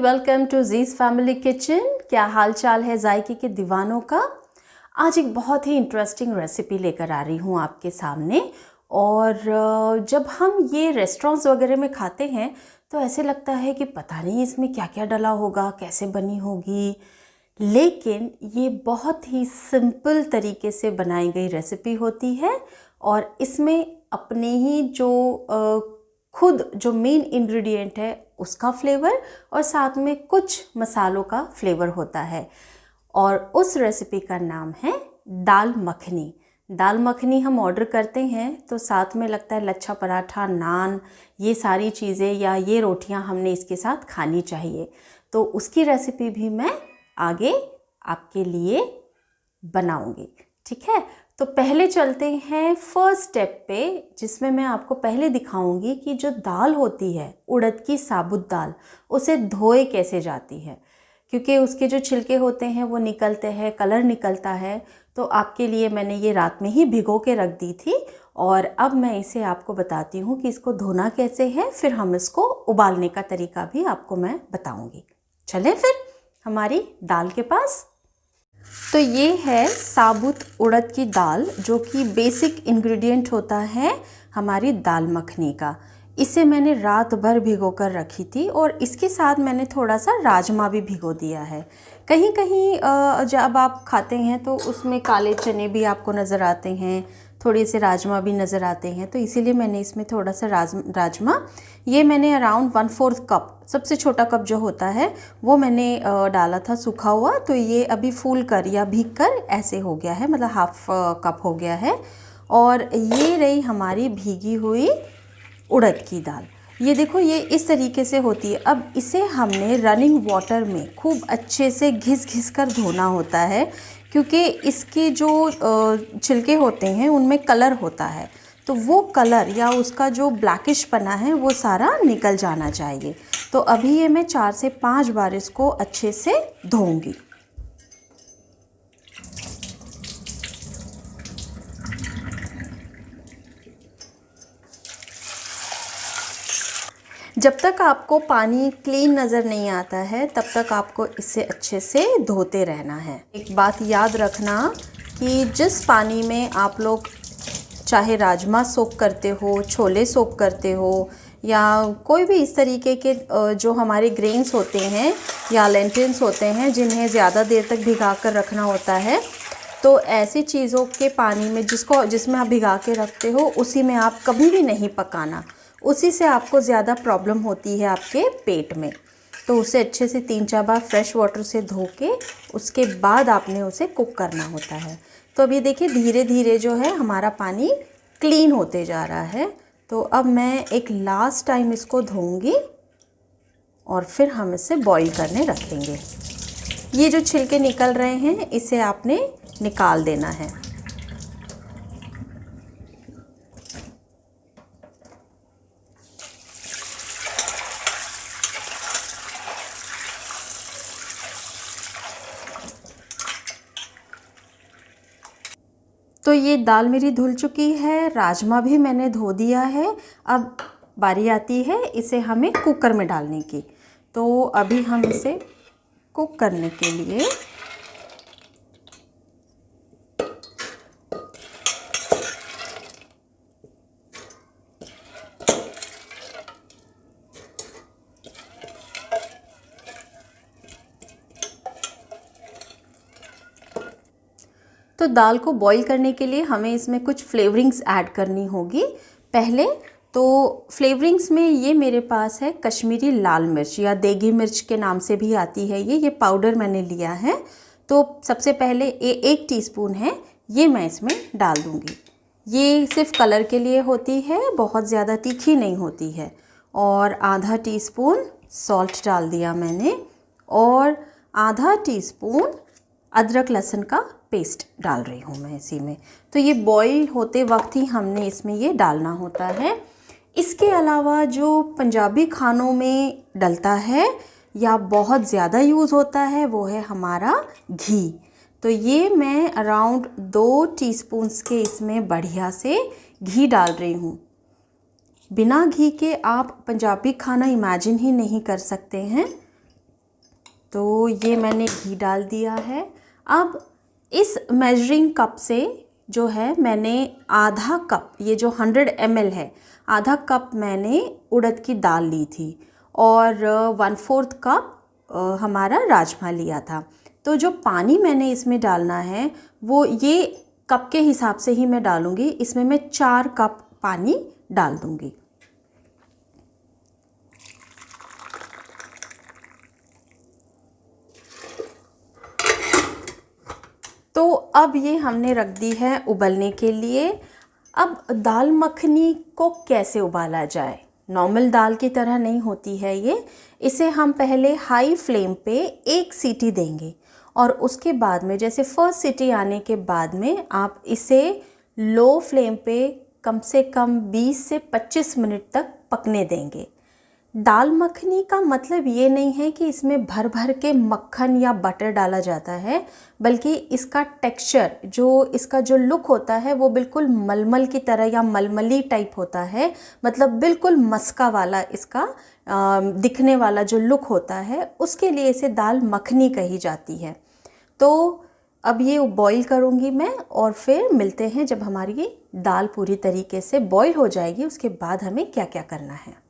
Welcome to G's family kitchen. क्या हाल चाल है जायके के दीवानों का। आज एक बहुत ही इंटरेस्टिंग रेसिपी लेकर आ रही हूँ आपके सामने। और जब हम ये रेस्टोरेंट्स वगैरह में खाते हैं तो ऐसे लगता है कि पता नहीं इसमें क्या क्या डला होगा, कैसे बनी होगी। लेकिन ये बहुत ही सिंपल तरीके से बनाई गई रेसिपी होती है और इसमें अपने ही जो खुद जो मेन इंग्रेडिएंट है उसका फ्लेवर और साथ में कुछ मसालों का फ्लेवर होता है। और उस रेसिपी का नाम है दाल मखनी। दाल मखनी हम ऑर्डर करते हैं तो साथ में लगता है लच्छा पराठा, नान, ये सारी चीज़ें या ये रोटियां हमने इसके साथ खानी चाहिए। तो उसकी रेसिपी भी मैं आगे आपके लिए बनाऊंगी, ठीक है। तो पहले चलते हैं फर्स्ट स्टेप पे, जिसमें मैं आपको पहले दिखाऊंगी कि जो दाल होती है उड़द की साबुत दाल, उसे धोए कैसे जाती है, क्योंकि उसके जो छिलके होते हैं वो निकलते हैं, कलर निकलता है। तो आपके लिए मैंने ये रात में ही भिगो के रख दी थी और अब मैं इसे आपको बताती हूँ कि इसको धोना कैसे है, फिर हम इसको उबालने का तरीका भी आपको मैं बताऊँगी। चलें फिर हमारी दाल के पास। तो ये है साबुत उड़द की दाल, जो कि बेसिक इंग्रेडिएंट होता है हमारी दाल मखनी का। इसे मैंने रात भर भिगो कर रखी थी और इसके साथ मैंने थोड़ा सा राजमा भी भिगो दिया है। कहीं कहीं जब आप खाते हैं तो उसमें काले चने भी आपको नज़र आते हैं, थोड़े से राजमा भी नज़र आते हैं, तो इसीलिए मैंने इसमें थोड़ा सा राजमा, ये मैंने अराउंड 1/4 कप, सबसे छोटा कप जो होता है वो मैंने डाला था सूखा हुआ। तो ये अभी फूल कर या भीग कर ऐसे हो गया है, मतलब हाफ कप हो गया है। और ये रही हमारी भीगी हुई उड़द की दाल। ये देखो, ये इस तरीके से होती है। अब इसे हमने रनिंग वाटर में खूब अच्छे से घिस घिस कर धोना होता है, क्योंकि इसके जो छिलके होते हैं उनमें कलर होता है, तो वो कलर या उसका जो ब्लैकिश पना है वो सारा निकल जाना चाहिए। तो अभी ये मैं 4 से 5 बार इसको अच्छे से धोऊंगी। जब तक आपको पानी क्लीन नज़र नहीं आता है तब तक आपको इसे अच्छे से धोते रहना है। एक बात याद रखना कि जिस पानी में आप लोग चाहे राजमा सोक करते हो, छोले सोक करते हो, या कोई भी इस तरीके के जो हमारे ग्रेन्स होते हैं या लेंटिल्स होते हैं जिन्हें ज़्यादा देर तक भिगा कर रखना होता है, तो ऐसी चीज़ों के पानी में जिसमें आप भिगा के रखते हो उसी में आप कभी भी नहीं पकाना। उसी से आपको ज़्यादा प्रॉब्लम होती है आपके पेट में। तो उसे अच्छे से 3-4 बार फ्रेश वाटर से धो के उसके बाद आपने उसे कुक करना होता है। तो अभी देखिए धीरे धीरे जो है हमारा पानी क्लीन होते जा रहा है। तो अब मैं एक लास्ट टाइम इसको धोऊंगी और फिर हम इसे बॉईल करने रखेंगे। ये जो छिलके निकल रहे हैं इसे आपने निकाल देना है। तो ये दाल मेरी धुल चुकी है, राजमा भी मैंने धो दिया है। अब बारी आती है इसे हमें कुकर में डालने की। तो अभी हम इसे कुक करने के लिए तो दाल को बॉईल करने के लिए हमें इसमें कुछ फ्लेवरिंग्स ऐड करनी होगी। पहले तो फ्लेवरिंग्स में ये मेरे पास है कश्मीरी लाल मिर्च या देगी मिर्च के नाम से भी आती है, ये पाउडर मैंने लिया है। तो सबसे पहले 1 टीस्पून है, ये मैं इसमें डाल दूँगी। ये सिर्फ कलर के लिए होती है, बहुत ज़्यादा तीखी नहीं होती है। और आधा टीस्पून सॉल्ट डाल दिया मैंने और आधा टीस्पून अदरक लहसुन का पेस्ट डाल रही हूँ मैं इसी में। तो ये बॉईल होते वक्त ही हमने इसमें ये डालना होता है। इसके अलावा जो पंजाबी खानों में डलता है या बहुत ज़्यादा यूज़ होता है वो है हमारा घी। तो ये मैं अराउंड 2 टीस्पून्स के इसमें बढ़िया से घी डाल रही हूँ। बिना घी के आप पंजाबी खाना इमेजिन ही नहीं कर सकते हैं। तो ये मैंने घी डाल दिया है। अब इस मेजरिंग कप से जो है मैंने आधा कप, ये जो 100 ml है, आधा कप मैंने उड़द की दाल ली थी और 1/4 कप हमारा राजमा लिया था। तो जो पानी मैंने इसमें डालना है वो ये कप के हिसाब से ही मैं डालूँगी। इसमें मैं 4 कप पानी डाल दूँगी। तो अब ये हमने रख दी है उबलने के लिए। अब दाल मखनी को कैसे उबाला जाए? नॉर्मल दाल की तरह नहीं होती है ये। इसे हम पहले हाई फ्लेम पे 1 सीटी देंगे और उसके बाद में, जैसे फर्स्ट सीटी आने के बाद में, आप इसे लो फ्लेम पे कम से कम 20 से 25 मिनट तक पकने देंगे। दाल मखनी का मतलब ये नहीं है कि इसमें भर भर के मक्खन या बटर डाला जाता है, बल्कि इसका टेक्सचर, जो इसका जो लुक होता है वो बिल्कुल मलमल की तरह या मलमली टाइप होता है। मतलब बिल्कुल मस्का वाला इसका दिखने वाला जो लुक होता है, उसके लिए इसे दाल मखनी कही जाती है। तो अब ये बॉईल करूँगी मैं और फिर मिलते हैं जब हमारी दाल पूरी तरीके से बॉईल हो जाएगी। उसके बाद हमें क्या क्या करना है।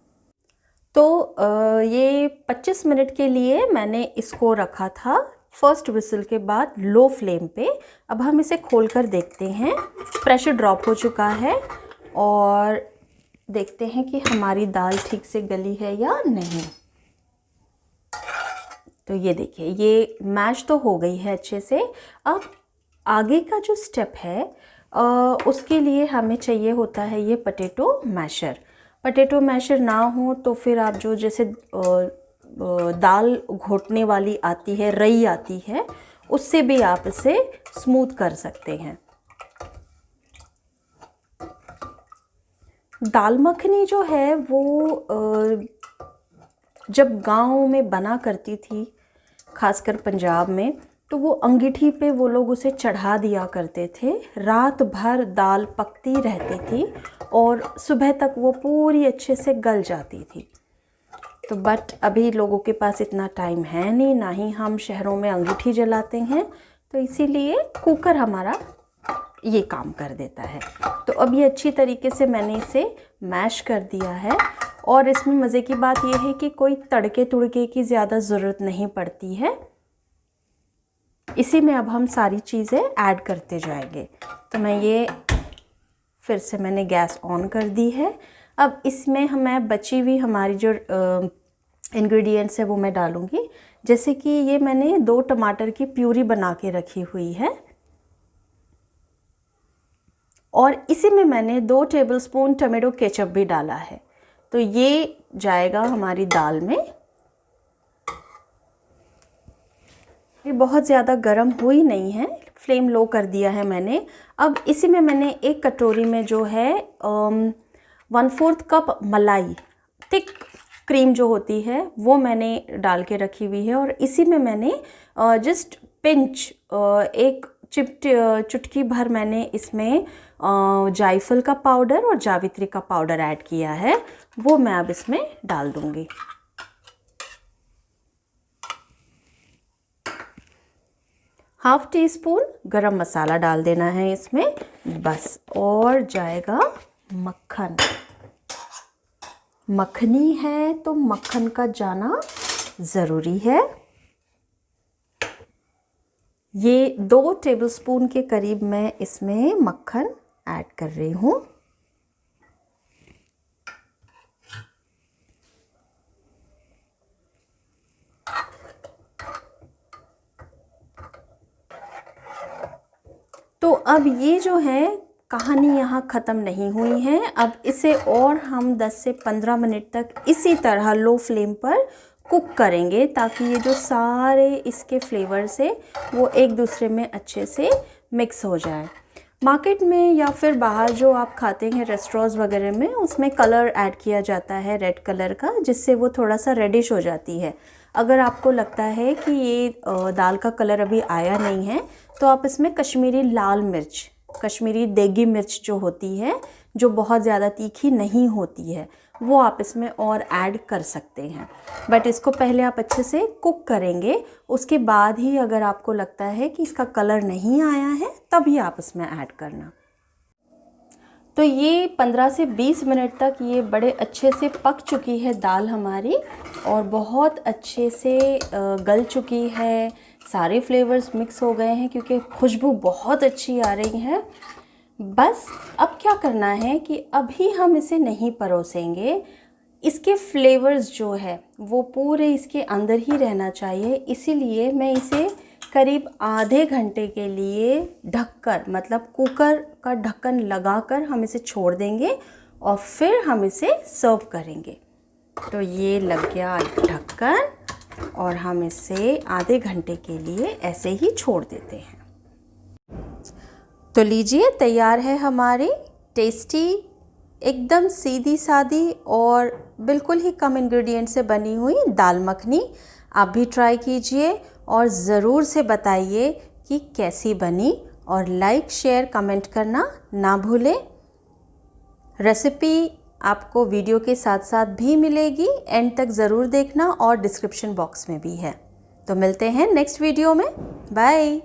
तो ये 25 मिनट के लिए मैंने इसको रखा था फर्स्ट विसल के बाद लो फ्लेम पे। अब हम इसे खोलकर देखते हैं। प्रेशर ड्रॉप हो चुका है और देखते हैं कि हमारी दाल ठीक से गली है या नहीं। तो ये देखिए, ये मैश तो हो गई है अच्छे से। अब आगे का जो स्टेप है उसके लिए हमें चाहिए होता है ये पोटैटो मैशर। पोटैटो मैशर ना हो तो फिर आप जो जैसे दाल घोटने वाली आती है, रई आती है, उससे भी आप इसे स्मूथ कर सकते हैं। दाल मखनी जो है वो जब गांव में बना करती थी, खासकर पंजाब में, तो वो अंगीठी पे वो लोग उसे चढ़ा दिया करते थे। रात भर दाल पकती रहती थी और सुबह तक वो पूरी अच्छे से गल जाती थी। तो बट अभी लोगों के पास इतना टाइम है नहीं, ना ही हम शहरों में अंगीठी जलाते हैं, तो इसीलिए कुकर हमारा ये काम कर देता है। तो अब ये अच्छी तरीके से मैंने इसे मैश कर दिया है। और इसमें मज़े की बात यह है कि कोई तड़के तुड़के की ज़्यादा ज़रूरत नहीं पड़ती है। इसी में अब हम सारी चीज़ें ऐड करते जाएंगे। तो मैं ये फिर से मैंने गैस ऑन कर दी है। अब इसमें मैं बची हुई हमारी जो इंग्रेडिएंट्स है वो मैं डालूँगी। जैसे कि ये मैंने 2 टमाटर की प्यूरी बना के रखी हुई है और इसी में मैंने 2 टेबलस्पून टमेटो केचप भी डाला है। तो ये जाएगा हमारी दाल में। ये बहुत ज़्यादा गर्म हुई नहीं है, फ्लेम लो कर दिया है मैंने। अब इसी में मैंने 1 कटोरी में जो है 1/4 कप मलाई, थिक क्रीम जो होती है, वो मैंने डाल के रखी हुई है। और इसी में मैंने जस्ट पिंच, एक चुटकी भर मैंने इसमें जायफल का पाउडर और जावित्री का पाउडर ऐड किया है, वो मैं अब इसमें डाल दूंगी। ½ टीस्पून गरम मसाला डाल देना है इसमें बस। और जाएगा मक्खन। मखनी है तो मक्खन का जाना ज़रूरी है। ये 2 टेबलस्पून के करीब मैं इसमें मक्खन ऐड कर रही हूँ। तो अब ये जो है कहानी यहाँ ख़त्म नहीं हुई है। अब इसे और हम 10 से 15 मिनट तक इसी तरह लो फ्लेम पर कुक करेंगे, ताकि ये जो सारे इसके फ्लेवर से वो एक दूसरे में अच्छे से मिक्स हो जाए। मार्केट में या फिर बाहर जो आप खाते हैं रेस्टोरेंट्स वगैरह में, उसमें कलर ऐड किया जाता है रेड कलर का, जिससे वो थोड़ा सा रेडिश हो जाती है। अगर आपको लगता है कि ये दाल का कलर अभी आया नहीं है, तो आप इसमें कश्मीरी लाल मिर्च, कश्मीरी देगी मिर्च जो होती है, जो बहुत ज़्यादा तीखी नहीं होती है, वो आप इसमें और ऐड कर सकते हैं। बट इसको पहले आप अच्छे से कुक करेंगे, उसके बाद ही अगर आपको लगता है कि इसका कलर नहीं आया है तभी आप इसमें ऐड करना। तो ये 15 से 20 मिनट तक ये बड़े अच्छे से पक चुकी है दाल हमारी, और बहुत अच्छे से गल चुकी है, सारे फ्लेवर्स मिक्स हो गए हैं क्योंकि खुशबू बहुत अच्छी आ रही है। बस अब क्या करना है कि अभी हम इसे नहीं परोसेंगे, इसके फ्लेवर्स जो है वो पूरे इसके अंदर ही रहना चाहिए, इसीलिए मैं इसे करीब आधे घंटे के लिए ढककर, मतलब कुकर का ढक्कन लगाकर हम इसे छोड़ देंगे और फिर हम इसे सर्व करेंगे। तो ये लग गया ढक्कन और हम इसे आधे घंटे के लिए ऐसे ही छोड़ देते हैं। तो लीजिए, तैयार है हमारी टेस्टी, एकदम सीधी सादी और बिल्कुल ही कम इंग्रेडिएंट से बनी हुई दाल मखनी। आप भी ट्राई कीजिए और ज़रूर से बताइए कि कैसी बनी, और लाइक शेयर कमेंट करना ना भूलें। रेसिपी आपको वीडियो के साथ साथ भी मिलेगी, एंड तक ज़रूर देखना, और डिस्क्रिप्शन बॉक्स में भी है। तो मिलते हैं नेक्स्ट वीडियो में। बाय।